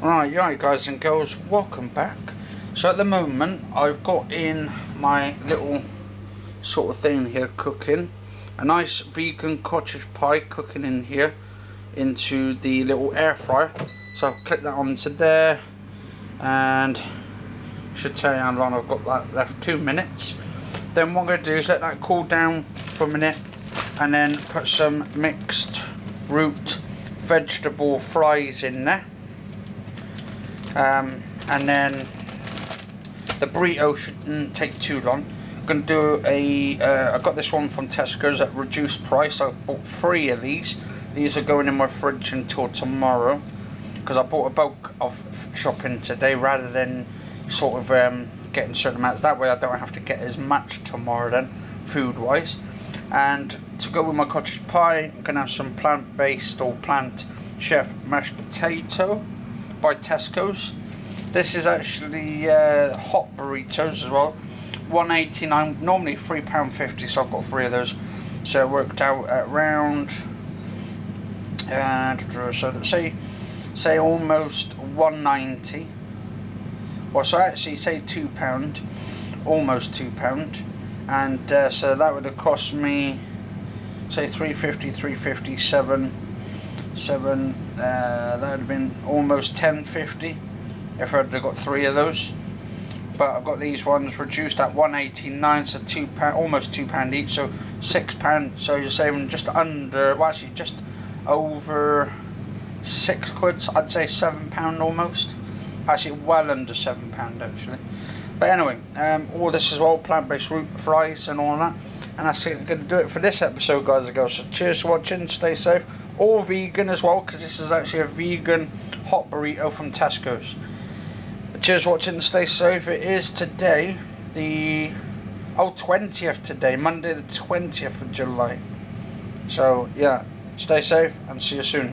Right guys and girls, welcome back. So at the moment I've got in my little sort of thing here cooking. A nice vegan cottage pie cooking in here into the little air fryer. So I'll click that onto there and should tell you how long I've got that left, 2 minutes. Then what I'm going to do is let that cool down for a minute and then put some mixed root vegetable fries in there. And then the burrito shouldn't take too long. I'm going to do I got this one from Tesco's at reduced price. I bought 3 of these. These are going in my fridge until tomorrow because I bought a bulk of shopping today rather than sort of getting certain amounts. That way I don't have to get as much tomorrow then, food wise. And to go with my cottage pie, I'm going to have some plant-based or plant chef mashed potato by Tesco's. This is actually hot burritos as well, $1.89, normally £3.50, so I've got 3 of those, so it worked out at around so say almost $1.90, or so actually say £2, almost £2, and so that would have cost me say $3.50, that would have been almost $10.50 if I'd have got 3 of those. But I've got these ones reduced at $1.89, so £2, almost £2 each, so £6. So you're saving just under, well actually just over £6. I'd say £7 almost. Actually, well under £7 actually. But anyway, all this is all plant-based root fries and all that. And that's going to do it for this episode, guys and girls. So cheers for watching, stay safe. All vegan as well, because this is actually a vegan hot burrito from Tesco's. But cheers for watching, stay safe. It is today the 20th today, Monday the 20th of July. So yeah, stay safe and see you soon.